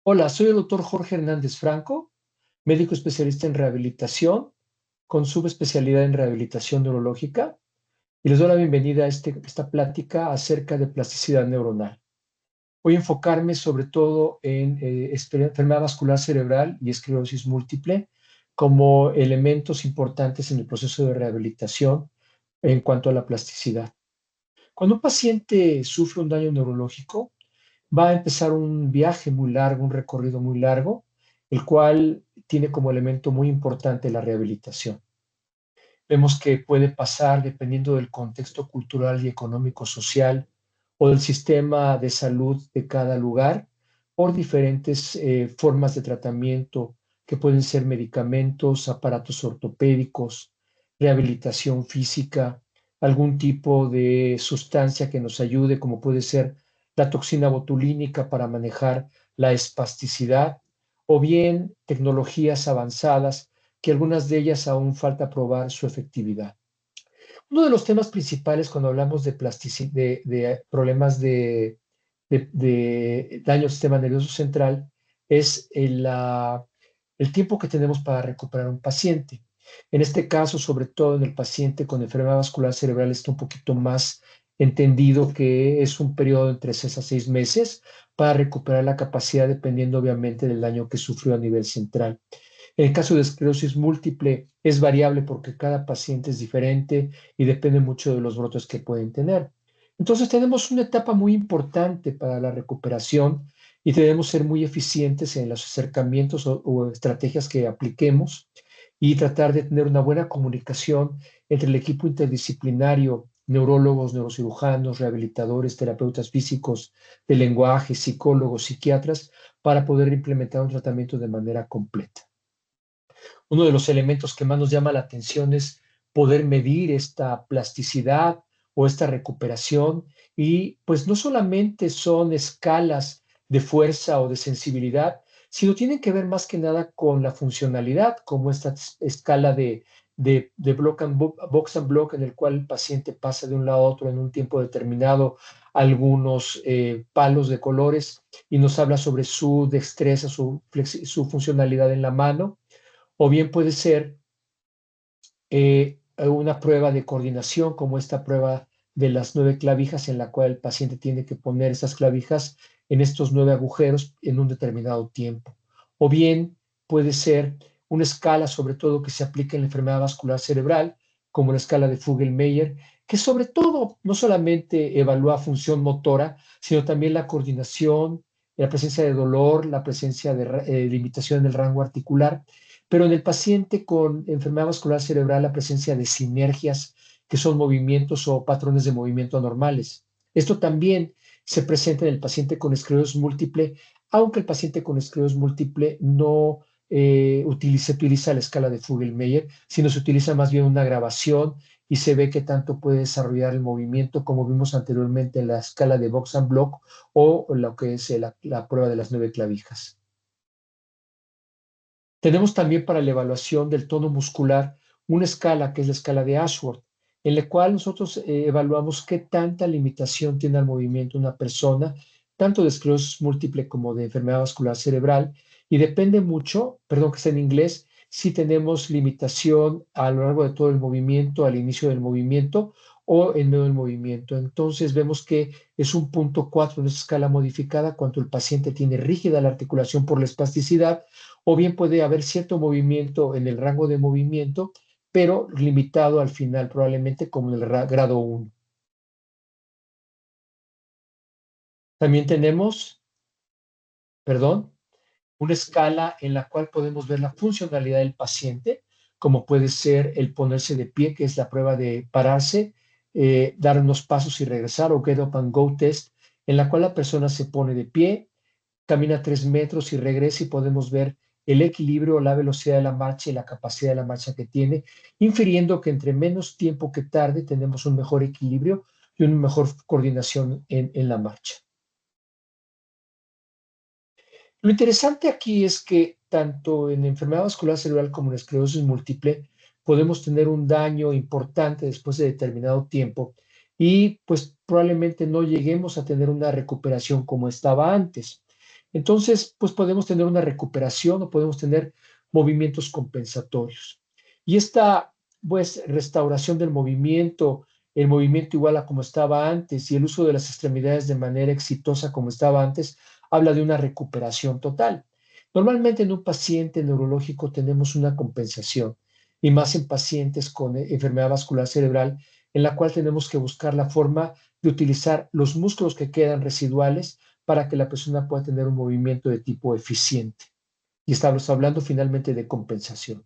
Hola, soy el doctor Jorge Hernández Franco, médico especialista en rehabilitación, con subespecialidad en rehabilitación neurológica, y les doy la bienvenida a esta plática acerca de plasticidad neuronal. Voy a enfocarme sobre todo en enfermedad vascular cerebral y esclerosis múltiple como elementos importantes en el proceso de rehabilitación en cuanto a la plasticidad. Cuando un paciente sufre un daño neurológico, va a empezar un viaje muy largo, un recorrido muy largo, el cual tiene como elemento muy importante la rehabilitación. Vemos que puede pasar, dependiendo del contexto cultural y económico social o del sistema de salud de cada lugar, por diferentes formas de tratamiento que pueden ser medicamentos, aparatos ortopédicos, rehabilitación física, algún tipo de sustancia que nos ayude, como puede ser la toxina botulínica para manejar la espasticidad, o bien tecnologías avanzadas que algunas de ellas aún falta probar su efectividad. Uno de los temas principales cuando hablamos de, de problemas de daño al sistema nervioso central es el tiempo que tenemos para recuperar un paciente. En este caso, sobre todo en el paciente con enfermedad vascular cerebral, está un poquito más entendido que es un periodo entre 6 a 6 meses para recuperar la capacidad, dependiendo obviamente del daño que sufrió a nivel central. En el caso de esclerosis múltiple es variable porque cada paciente es diferente y depende mucho de los brotes que pueden tener. Entonces tenemos una etapa muy importante para la recuperación y debemos ser muy eficientes en los acercamientos o estrategias que apliquemos y tratar de tener una buena comunicación entre el equipo interdisciplinario, neurólogos, neurocirujanos, rehabilitadores, terapeutas físicos, de lenguaje, psicólogos, psiquiatras, para poder implementar un tratamiento de manera completa. Uno de los elementos que más nos llama la atención es poder medir esta plasticidad o esta recuperación y pues no solamente son escalas de fuerza o de sensibilidad, sino tienen que ver más que nada con la funcionalidad, como esta escala de box and block, en el cual el paciente pasa de un lado a otro en un tiempo determinado algunos palos de colores y nos habla sobre su destreza, su funcionalidad en la mano, o bien puede ser una prueba de coordinación, como esta prueba de las 9 clavijas, en la cual el paciente tiene que poner esas clavijas en estos 9 agujeros en un determinado tiempo. O bien puede ser una escala, sobre todo, que se aplica en la enfermedad vascular cerebral, como la escala de Fugel-Meyer, que sobre todo no solamente evalúa función motora, sino también la coordinación, la presencia de dolor, la presencia de limitación en el rango articular, pero en el paciente con enfermedad vascular cerebral, la presencia de sinergias, que son movimientos o patrones de movimiento anormales. Esto también se presenta en el paciente con esclerosis múltiple, aunque el paciente con esclerosis múltiple no utiliza la escala de Fugel-Meyer, sino se utiliza más bien una grabación y se ve que tanto puede desarrollar el movimiento como vimos anteriormente en la escala de Box and Block o lo que es la prueba de las 9 clavijas. Tenemos también para la evaluación del tono muscular una escala que es la escala de Ashworth, en la cual nosotros evaluamos qué tanta limitación tiene al movimiento una persona, tanto de esclerosis múltiple como de enfermedad vascular cerebral, y depende mucho, perdón que está en inglés, si tenemos limitación a lo largo de todo el movimiento, al inicio del movimiento o en medio del movimiento. Entonces vemos que es un punto 4 en esa escala modificada cuando el paciente tiene rígida la articulación por la espasticidad, o bien puede haber cierto movimiento en el rango de movimiento, pero limitado al final, probablemente como en el grado 1. También tenemos, perdón, una escala en la cual podemos ver la funcionalidad del paciente, como puede ser el ponerse de pie, que es la prueba de pararse, dar unos pasos y regresar, o Get Up and Go Test, en la cual la persona se pone de pie, camina 3 metros y regresa y podemos ver el equilibrio, la velocidad de la marcha y la capacidad de la marcha que tiene, infiriendo que entre menos tiempo que tarde tenemos un mejor equilibrio y una mejor coordinación en la marcha. Lo interesante aquí es que tanto en enfermedad vascular cerebral como en esclerosis múltiple podemos tener un daño importante después de determinado tiempo y pues probablemente no lleguemos a tener una recuperación como estaba antes. Entonces, pues podemos tener una recuperación o podemos tener movimientos compensatorios. Y esta, pues, restauración del movimiento, el movimiento igual a como estaba antes y el uso de las extremidades de manera exitosa como estaba antes, habla de una recuperación total. Normalmente en un paciente neurológico tenemos una compensación y más en pacientes con enfermedad vascular cerebral, en la cual tenemos que buscar la forma de utilizar los músculos que quedan residuales para que la persona pueda tener un movimiento de tipo eficiente. Y estamos hablando finalmente de compensación.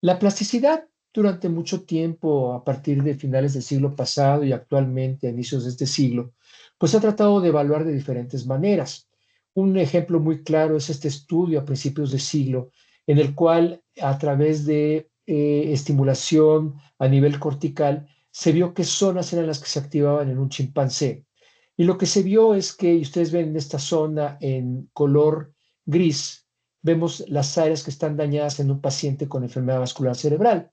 La plasticidad durante mucho tiempo, a partir de finales del siglo pasado y actualmente a inicios de este siglo, pues se ha tratado de evaluar de diferentes maneras. Un ejemplo muy claro es este estudio a principios de siglo, en el cual a través de estimulación a nivel cortical se vio qué zonas eran las que se activaban en un chimpancé. Y lo que se vio es que, y ustedes ven en esta zona en color gris, vemos las áreas que están dañadas en un paciente con enfermedad vascular cerebral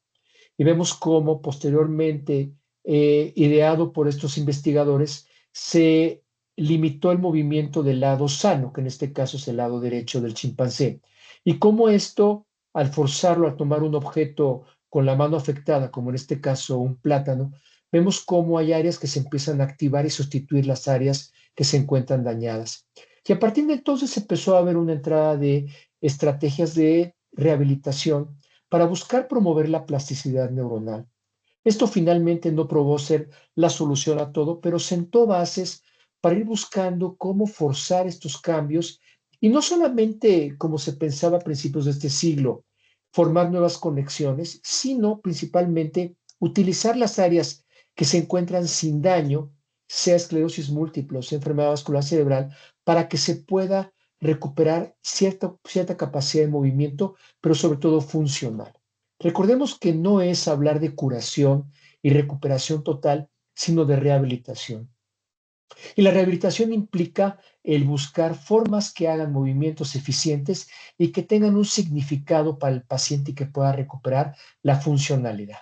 y vemos cómo posteriormente, ideado por estos investigadores, se limitó el movimiento del lado sano, que en este caso es el lado derecho del chimpancé, y cómo esto, al forzarlo a tomar un objeto con la mano afectada, como en este caso un plátano, vemos cómo hay áreas que se empiezan a activar y sustituir las áreas que se encuentran dañadas. Y a partir de entonces empezó a haber una entrada de estrategias de rehabilitación para buscar promover la plasticidad neuronal. Esto finalmente no probó ser la solución a todo, pero sentó bases para ir buscando cómo forzar estos cambios y no solamente como se pensaba a principios de este siglo, formar nuevas conexiones, sino principalmente utilizar las áreas que se encuentran sin daño, sea esclerosis múltiple o sea enfermedad vascular cerebral, para que se pueda recuperar cierta capacidad de movimiento, pero sobre todo funcional. Recordemos que no es hablar de curación y recuperación total, sino de rehabilitación. Y la rehabilitación implica el buscar formas que hagan movimientos eficientes y que tengan un significado para el paciente y que pueda recuperar la funcionalidad.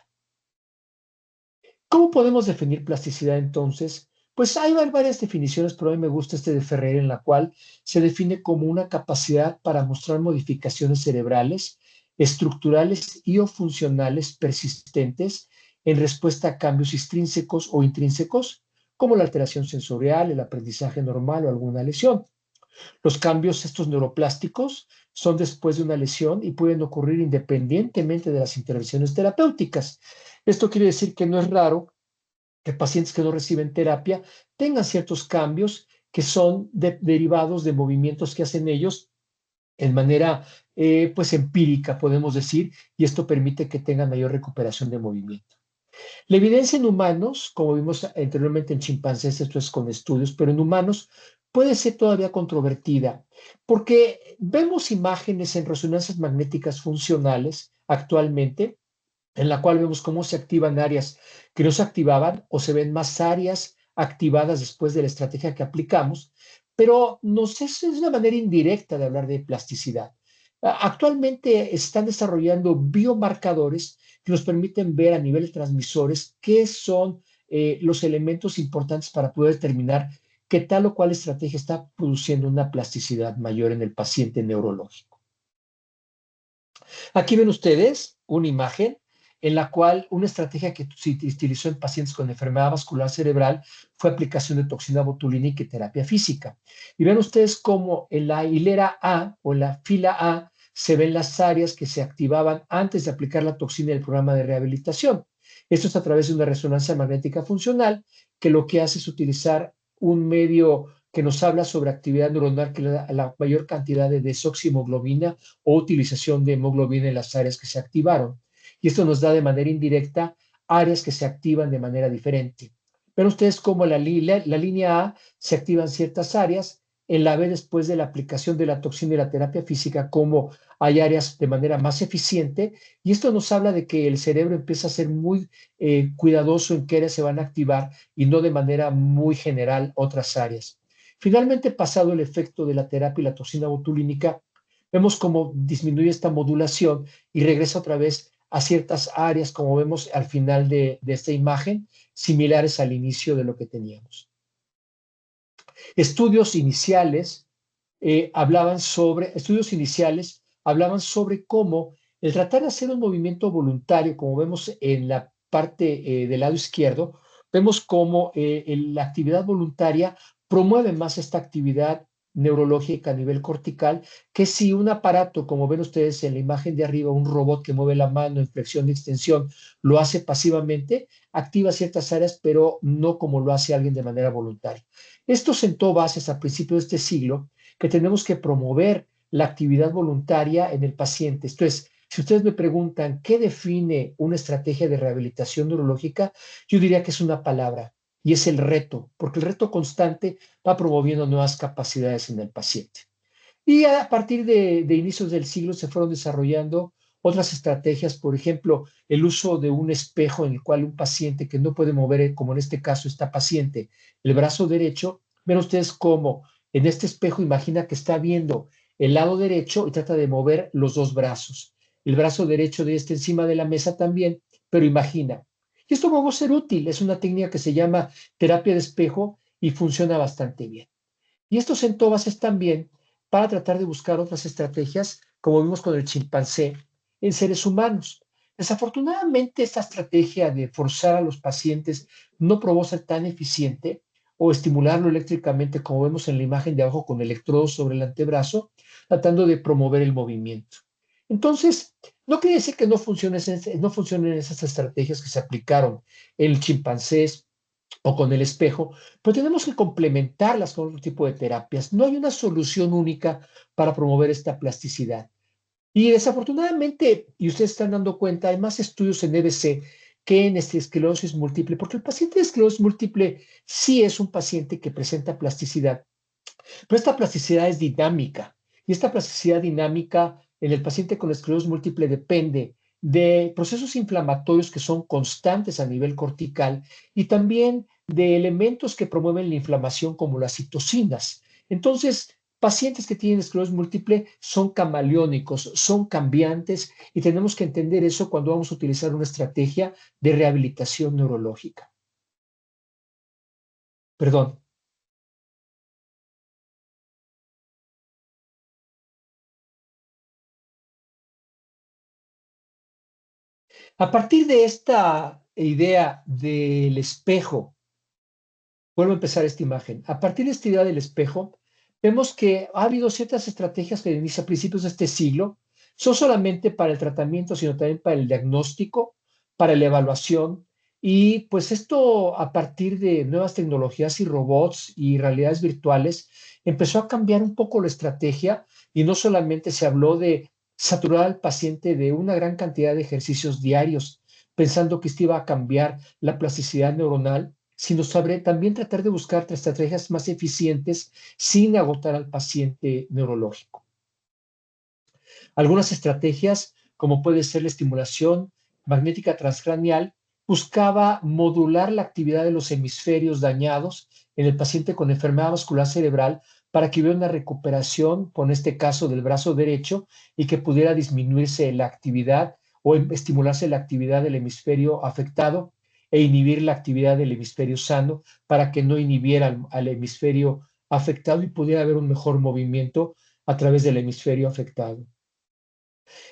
¿Cómo podemos definir plasticidad entonces? Pues hay varias definiciones, pero a mí me gusta este de Ferrer, en la cual se define como una capacidad para mostrar modificaciones cerebrales, estructurales y o funcionales persistentes en respuesta a cambios extrínsecos o intrínsecos, como la alteración sensorial, el aprendizaje normal o alguna lesión. Los cambios estos neuroplásticos son después de una lesión y pueden ocurrir independientemente de las intervenciones terapéuticas. Esto quiere decir que no es raro que pacientes que no reciben terapia tengan ciertos cambios que son derivados de movimientos que hacen ellos en manera pues empírica, podemos decir, y esto permite que tengan mayor recuperación de movimiento. La evidencia en humanos, como vimos anteriormente en chimpancés, esto es con estudios, pero en humanos puede ser todavía controvertida, porque vemos imágenes en resonancias magnéticas funcionales actualmente, en la cual vemos cómo se activan áreas que no se activaban o se ven más áreas activadas después de la estrategia que aplicamos, pero es una manera indirecta de hablar de plasticidad. Actualmente están desarrollando biomarcadores que nos permiten ver a nivel de transmisores qué son los elementos importantes para poder determinar qué tal o cual estrategia está produciendo una plasticidad mayor en el paciente neurológico. Aquí ven ustedes una imagen en la cual una estrategia que se utilizó en pacientes con enfermedad vascular cerebral fue aplicación de toxina botulínica y terapia física. Y ven ustedes cómo en la hilera A o en la fila A se ven las áreas que se activaban antes de aplicar la toxina del programa de rehabilitación. Esto es a través de una resonancia magnética funcional que lo que hace es utilizar un medio que nos habla sobre actividad neuronal que le da la mayor cantidad de desoximoglobina o utilización de hemoglobina en las áreas que se activaron. Y esto nos da de manera indirecta áreas que se activan de manera diferente. Ven ustedes cómo la línea A se activan ciertas áreas, en la B después de la aplicación de la toxina y la terapia física, como hay áreas de manera más eficiente, y esto nos habla de que el cerebro empieza a ser muy cuidadoso en qué áreas se van a activar y no de manera muy general otras áreas. Finalmente, pasado el efecto de la terapia y la toxina botulínica, vemos cómo disminuye esta modulación y regresa otra vez a ciertas áreas, como vemos al final de esta imagen, similares al inicio de lo que teníamos. Estudios iniciales hablaban sobre cómo el tratar de hacer un movimiento voluntario, como vemos en la parte del lado izquierdo, vemos cómo la actividad voluntaria promueve más esta actividad neurológica a nivel cortical que si un aparato, como ven ustedes en la imagen de arriba, un robot que mueve la mano en flexión y extensión, lo hace pasivamente, activa ciertas áreas, pero no como lo hace alguien de manera voluntaria. Esto sentó bases a principios de este siglo que tenemos que promover la actividad voluntaria en el paciente. Esto es, si ustedes me preguntan qué define una estrategia de rehabilitación neurológica, yo diría que es una palabra y es el reto, porque el reto constante va promoviendo nuevas capacidades en el paciente. Y a partir de inicios del siglo se fueron desarrollando otras estrategias, por ejemplo, el uso de un espejo en el cual un paciente que no puede mover, como en este caso esta paciente, el brazo derecho, ven ustedes cómo en este espejo imagina que está viendo el lado derecho y trata de mover los dos brazos. El brazo derecho de este encima de la mesa también, pero imagina. Y esto va a ser útil, es una técnica que se llama terapia de espejo y funciona bastante bien. Y esto sentó bases también para tratar de buscar otras estrategias, como vimos con el chimpancé, en seres humanos. Desafortunadamente, esta estrategia de forzar a los pacientes no probó ser tan eficiente o estimularlo eléctricamente, como vemos en la imagen de abajo con electrodos sobre el antebrazo, tratando de promover el movimiento. Entonces, no quiere decir que no funcionen esas estrategias que se aplicaron en chimpancés o con el espejo, pero tenemos que complementarlas con otro tipo de terapias. No hay una solución única para promover esta plasticidad. Y desafortunadamente, y ustedes están dando cuenta, hay más estudios en EBC que en esclerosis múltiple, porque el paciente de esclerosis múltiple sí es un paciente que presenta plasticidad, pero esta plasticidad es dinámica y esta plasticidad dinámica en el paciente con esclerosis múltiple depende de procesos inflamatorios que son constantes a nivel cortical y también de elementos que promueven la inflamación como las citocinas. Entonces, pacientes que tienen esclerosis múltiple son camaleónicos, son cambiantes y tenemos que entender eso cuando vamos a utilizar una estrategia de rehabilitación neurológica. Perdón. A partir de esta idea del espejo, vuelvo a empezar esta imagen. A partir de esta idea del espejo, vemos que ha habido ciertas estrategias que inicia a principios de este siglo, no solamente para el tratamiento, sino también para el diagnóstico, para la evaluación. Y pues esto a partir de nuevas tecnologías y robots y realidades virtuales, empezó a cambiar un poco la estrategia y no solamente se habló de saturar al paciente de una gran cantidad de ejercicios diarios, pensando que esto iba a cambiar la plasticidad neuronal, sino sobre también tratar de buscar estrategias más eficientes sin agotar al paciente neurológico. Algunas estrategias, como puede ser la estimulación magnética transcranial, buscaba modular la actividad de los hemisferios dañados en el paciente con enfermedad vascular cerebral para que hubiera una recuperación, con este caso del brazo derecho, y que pudiera disminuirse la actividad o estimularse la actividad del hemisferio afectado e inhibir la actividad del hemisferio sano para que no inhibiera al hemisferio afectado y pudiera haber un mejor movimiento a través del hemisferio afectado.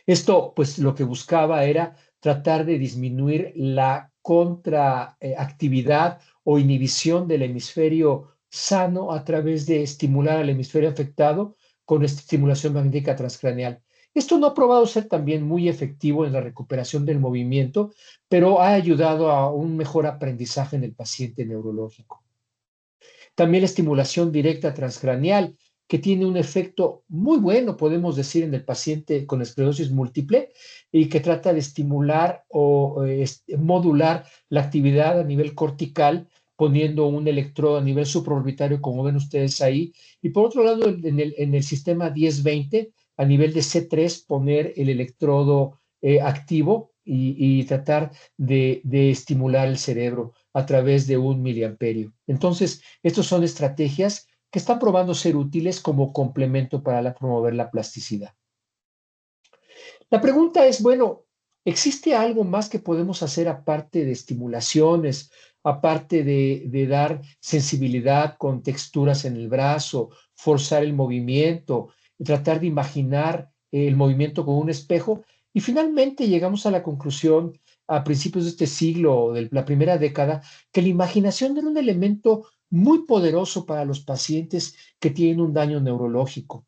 Esto, pues, lo que buscaba era tratar de disminuir la contraactividad o inhibición del hemisferio sano a través de estimular al hemisferio afectado con esta estimulación magnética transcraneal. Esto no ha probado ser también muy efectivo en la recuperación del movimiento, pero ha ayudado a un mejor aprendizaje en el paciente neurológico. También la estimulación directa transcraneal, que tiene un efecto muy bueno, podemos decir, en el paciente con esclerosis múltiple y que trata de estimular o modular la actividad a nivel cortical poniendo un electrodo a nivel supraorbitario, como ven ustedes ahí. Y por otro lado, en el sistema 10-20, a nivel de C3, poner el electrodo activo y tratar de estimular el cerebro a través de un miliamperio. Entonces, estas son estrategias que están probando ser útiles como complemento para promover la plasticidad. La pregunta es, bueno, ¿Existe algo más que podemos hacer aparte de estimulaciones, aparte de dar sensibilidad con texturas en el brazo, forzar el movimiento, tratar de imaginar el movimiento con un espejo? Y finalmente llegamos a la conclusión a principios de este siglo, de la primera década, que la imaginación era un elemento muy poderoso para los pacientes que tienen un daño neurológico.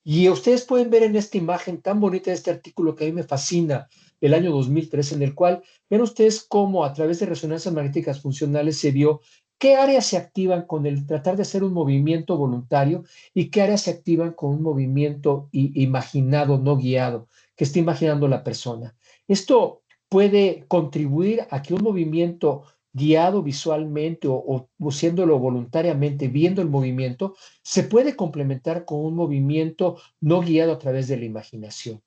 Y ustedes pueden ver en esta imagen tan bonita de este artículo que a mí me fascina, del año 2003, en el cual ven ustedes cómo a través de resonancias magnéticas funcionales se vio qué áreas se activan con el tratar de hacer un movimiento voluntario y qué áreas se activan con un movimiento imaginado, no guiado, que está imaginando la persona. Esto puede contribuir a que un movimiento guiado visualmente o haciéndolo voluntariamente, viendo el movimiento, se puede complementar con un movimiento no guiado a través de la imaginación.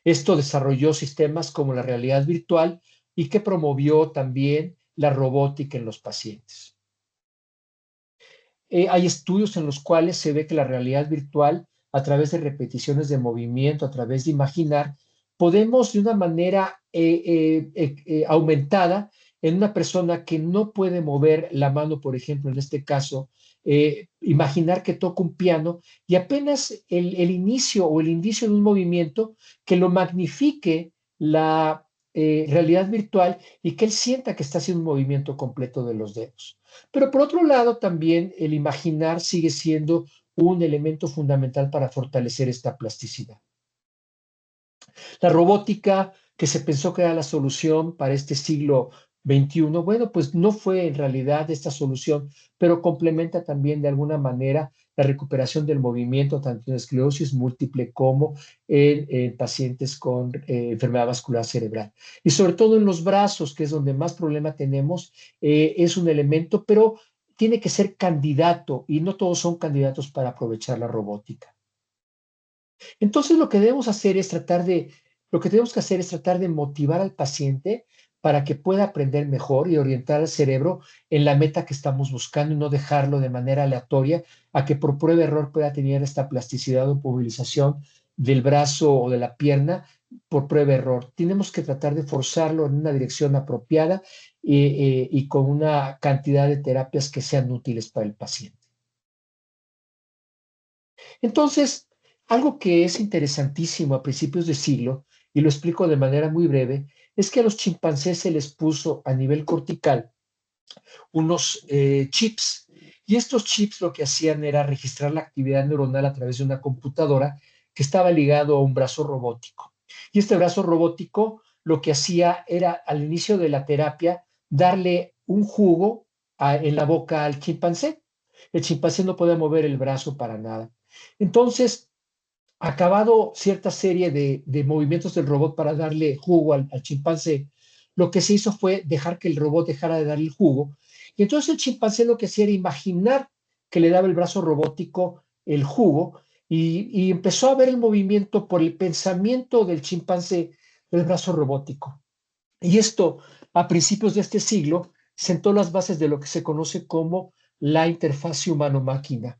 Esto desarrolló sistemas como la realidad virtual y que promovió también la robótica en los pacientes. Hay estudios en los cuales se ve que la realidad virtual, a través de repeticiones de movimiento, a través de imaginar, podemos de una manera aumentada en una persona que no puede mover la mano, por ejemplo, en este caso, imaginar que toca un piano y apenas el inicio o el indicio de un movimiento que lo magnifique la realidad virtual y que él sienta que está haciendo un movimiento completo de los dedos. Pero por otro lado, también el imaginar sigue siendo un elemento fundamental para fortalecer esta plasticidad. La robótica, que se pensó que era la solución para este siglo XXI, bueno, pues no fue en realidad esta solución, pero complementa también de alguna manera la recuperación del movimiento, tanto en esclerosis múltiple como en pacientes con enfermedad vascular cerebral. Y sobre todo en los brazos, que es donde más problema tenemos, es un elemento, pero tiene que ser candidato y no todos son candidatos para aprovechar la robótica. Entonces, lo que tenemos que hacer es tratar de motivar al paciente para que pueda aprender mejor y orientar al cerebro en la meta que estamos buscando y no dejarlo de manera aleatoria a que por prueba y error pueda tener esta plasticidad o movilización del brazo o de la pierna por prueba y error. Tenemos que tratar de forzarlo en una dirección apropiada y con una cantidad de terapias que sean útiles para el paciente. Entonces, algo que es interesantísimo a principios de siglo, y lo explico de manera muy breve, es que a los chimpancés se les puso a nivel cortical unos chips. Y estos chips lo que hacían era registrar la actividad neuronal a través de una computadora que estaba ligado a un brazo robótico. Y este brazo robótico lo que hacía era al inicio de la terapia darle un jugo en la boca al chimpancé. El chimpancé no podía mover el brazo para nada. Entonces, acabado cierta serie de movimientos del robot para darle jugo al chimpancé, lo que se hizo fue dejar que el robot dejara de darle el jugo. Y entonces el chimpancé lo que hacía era imaginar que le daba el brazo robótico el jugo y empezó a ver el movimiento por el pensamiento del chimpancé del brazo robótico. Y esto, a principios de este siglo, sentó las bases de lo que se conoce como la interfaz humano-máquina.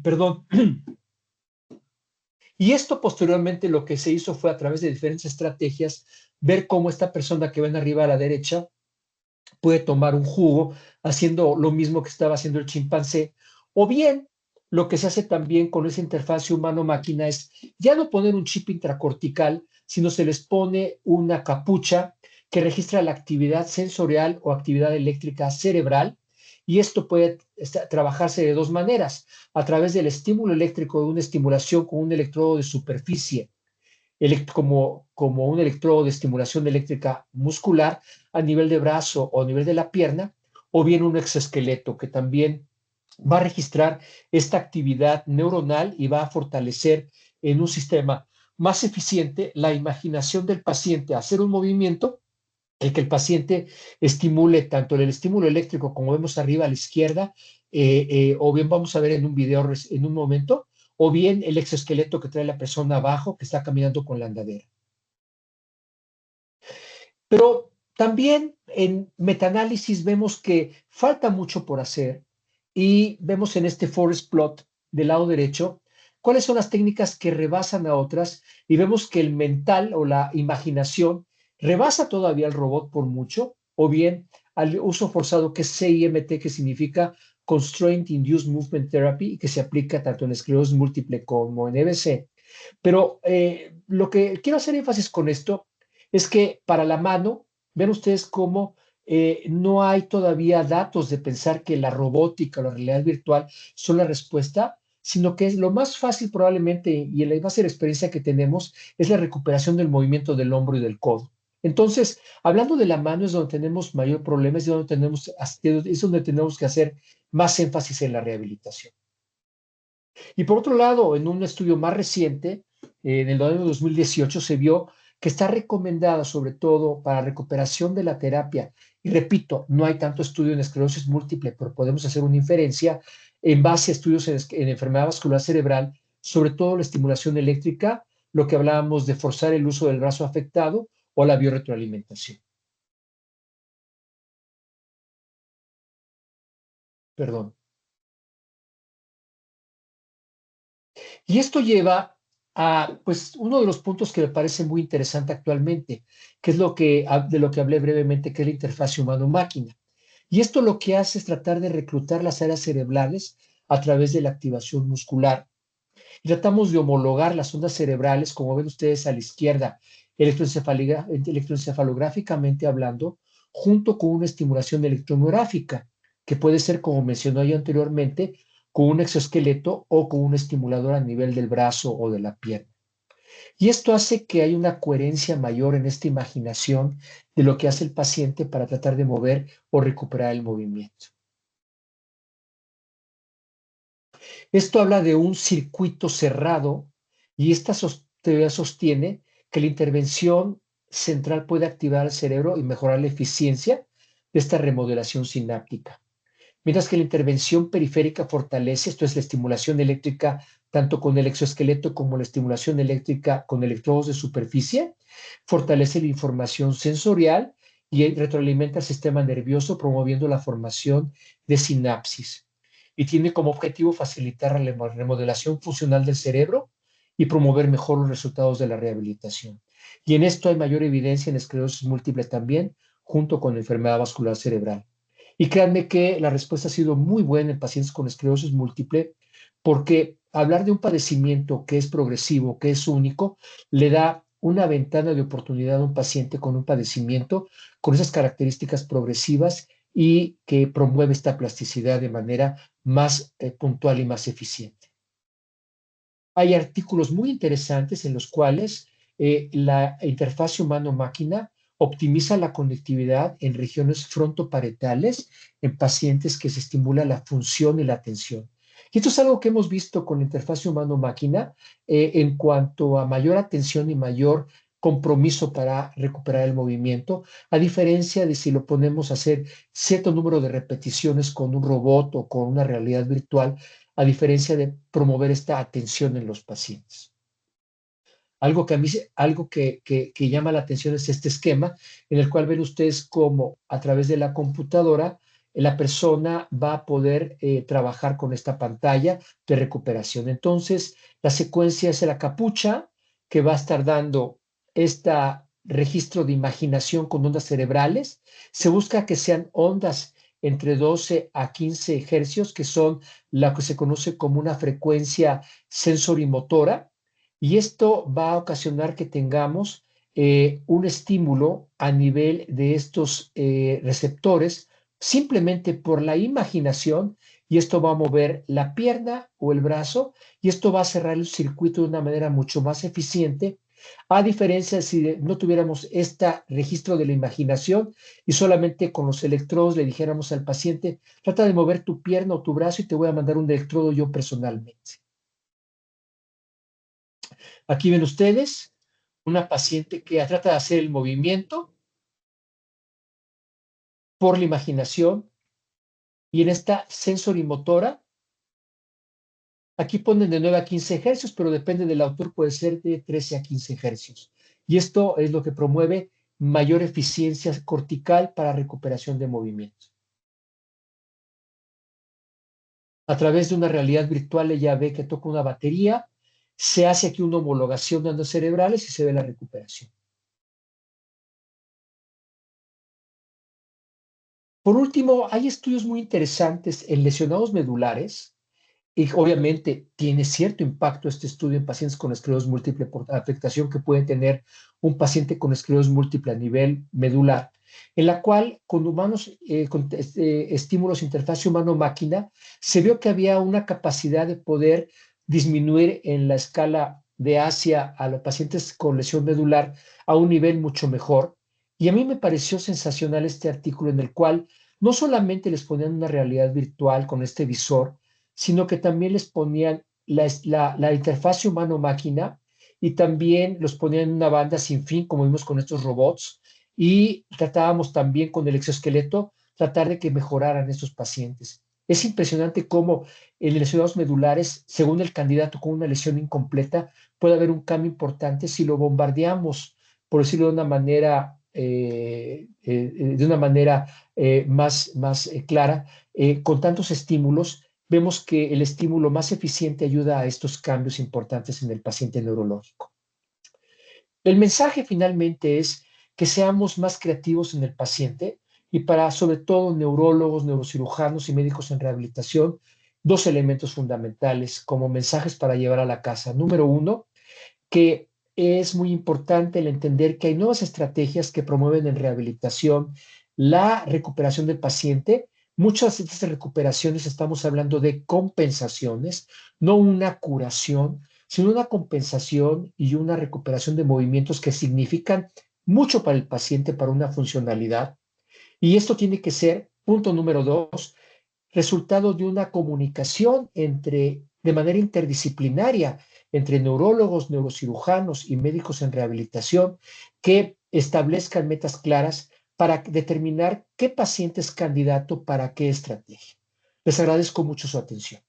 Perdón. Y esto posteriormente lo que se hizo fue a través de diferentes estrategias ver cómo esta persona que ven arriba a la derecha puede tomar un jugo haciendo lo mismo que estaba haciendo el chimpancé. O bien, lo que se hace también con esa interfaz humano-máquina es ya no poner un chip intracortical, sino se les pone una capucha que registra la actividad sensorial o actividad eléctrica cerebral. Y esto puede trabajarse de dos maneras, a través del estímulo eléctrico de una estimulación con un electrodo de superficie como un electrodo de estimulación eléctrica muscular a nivel de brazo o a nivel de la pierna, o bien un exoesqueleto que también va a registrar esta actividad neuronal y va a fortalecer en un sistema más eficiente la imaginación del paciente a hacer un movimiento, el que el paciente estimule tanto el estímulo eléctrico como vemos arriba a la izquierda, o bien vamos a ver en un video en un momento, o bien el exoesqueleto que trae la persona abajo que está caminando con la andadera. Pero también en metaanálisis vemos que falta mucho por hacer y vemos en este forest plot del lado derecho cuáles son las técnicas que rebasan a otras y vemos que el mental o la imaginación rebasa todavía al robot por mucho, o bien al uso forzado que es CIMT, que significa Constraint Induced Movement Therapy, y que se aplica tanto en esclerosis múltiple como en EBC. Pero lo que quiero hacer énfasis con esto es que para la mano, ven ustedes cómo no hay todavía datos de pensar que la robótica o la realidad virtual son la respuesta, sino que es lo más fácil probablemente, y en la base de la experiencia que tenemos, es la recuperación del movimiento del hombro y del codo. Entonces, hablando de la mano es donde tenemos mayor problema, es donde tenemos que hacer más énfasis en la rehabilitación. Y por otro lado, en un estudio más reciente, en el año 2018, se vio que está recomendada sobre todo para recuperación de la terapia. Y repito, no hay tanto estudio en esclerosis múltiple, pero podemos hacer una inferencia en base a estudios en enfermedad vascular cerebral, sobre todo la estimulación eléctrica, lo que hablábamos de forzar el uso del brazo afectado o la biorretroalimentación. Perdón. Y esto lleva a, pues, uno de los puntos que me parece muy interesante actualmente, que es de lo que hablé brevemente, que es la interfaz humano-máquina. Y esto lo que hace es tratar de reclutar las áreas cerebrales a través de la activación muscular. Y tratamos de homologar las ondas cerebrales, como ven ustedes a la izquierda, electroencefalográficamente hablando, junto con una estimulación electromiográfica, que puede ser, como mencionó yo anteriormente, con un exoesqueleto o con un estimulador a nivel del brazo o de la pierna. Y esto hace que haya una coherencia mayor en esta imaginación de lo que hace el paciente para tratar de mover o recuperar el movimiento. Esto habla de un circuito cerrado y esta teoría sostiene que la intervención central puede activar el cerebro y mejorar la eficiencia de esta remodelación sináptica. Mientras que la intervención periférica fortalece, esto es la estimulación eléctrica tanto con el exoesqueleto como la estimulación eléctrica con electrodos de superficie, fortalece la información sensorial y retroalimenta el sistema nervioso promoviendo la formación de sinapsis. Y tiene como objetivo facilitar la remodelación funcional del cerebro y promover mejor los resultados de la rehabilitación. Y en esto hay mayor evidencia en esclerosis múltiple también, junto con la enfermedad vascular cerebral. Y créanme que la respuesta ha sido muy buena en pacientes con esclerosis múltiple, porque hablar de un padecimiento que es progresivo, que es único, le da una ventana de oportunidad a un paciente con un padecimiento con esas características progresivas y que promueve esta plasticidad de manera más puntual y más eficiente. Hay artículos muy interesantes en los cuales la interfaz humano-máquina optimiza la conectividad en regiones frontoparietales en pacientes que se estimula la función y la atención. Y esto es algo que hemos visto con la interfaz humano-máquina en cuanto a mayor atención y mayor compromiso para recuperar el movimiento, a diferencia de si lo ponemos a hacer cierto número de repeticiones con un robot o con una realidad virtual, a diferencia de promover esta atención en los pacientes. Algo que llama la atención es este esquema en el cual ven ustedes cómo a través de la computadora la persona va a poder trabajar con esta pantalla de recuperación. Entonces, la secuencia es la capucha que va a estar dando este registro de imaginación con ondas cerebrales. Se busca que sean ondas entre 12 a 15 hercios, que son la que se conoce como una frecuencia sensorimotora, y esto va a ocasionar que tengamos un estímulo a nivel de estos receptores simplemente por la imaginación, y esto va a mover la pierna o el brazo y esto va a cerrar el circuito de una manera mucho más eficiente, a diferencia de si no tuviéramos este registro de la imaginación y solamente con los electrodos le dijéramos al paciente, trata de mover tu pierna o tu brazo y te voy a mandar un electrodo yo personalmente. Aquí ven ustedes una paciente que trata de hacer el movimiento por la imaginación y en esta sensorimotora, aquí ponen de 9 a 15 hercios, pero depende del autor, puede ser de 13 a 15 hercios. Y esto es lo que promueve mayor eficiencia cortical para recuperación de movimiento. A través de una realidad virtual ella ve que toca una batería se hace aquí una homologación de ondas cerebrales y se ve la recuperación. Por último, hay estudios muy interesantes en lesionados medulares y obviamente tiene cierto impacto este estudio en pacientes con esclerosis múltiple por la afectación que puede tener un paciente con esclerosis múltiple a nivel medular, en la cual con humanos, con estímulos interfaz humano-máquina, se vio que había una capacidad de poder disminuir en la escala de Asia a los pacientes con lesión medular a un nivel mucho mejor. Y a mí me pareció sensacional este artículo en el cual no solamente les ponían una realidad virtual con este visor, sino que también les ponían la interfaz humano-máquina y también los ponían en una banda sin fin, como vimos con estos robots, y tratábamos también con el exoesqueleto, tratar de que mejoraran estos pacientes. Es impresionante cómo en lesionados medulares, según el candidato con una lesión incompleta, puede haber un cambio importante si lo bombardeamos, por decirlo de una manera, más clara, con tantos estímulos. Vemos que el estímulo más eficiente ayuda a estos cambios importantes en el paciente neurológico. El mensaje finalmente es que seamos más creativos en el paciente y para sobre todo neurólogos, neurocirujanos y médicos en rehabilitación, dos elementos fundamentales como mensajes para llevar a la casa. Número uno, que es muy importante el entender que hay nuevas estrategias que promueven en rehabilitación la recuperación del paciente. Muchas de estas recuperaciones estamos hablando de compensaciones, no una curación, sino una compensación y una recuperación de movimientos que significan mucho para el paciente, para una funcionalidad. Y esto tiene que ser, punto número dos, resultado de una comunicación de manera interdisciplinaria entre neurólogos, neurocirujanos y médicos en rehabilitación que establezcan metas claras para determinar qué paciente es candidato para qué estrategia. Les agradezco mucho su atención.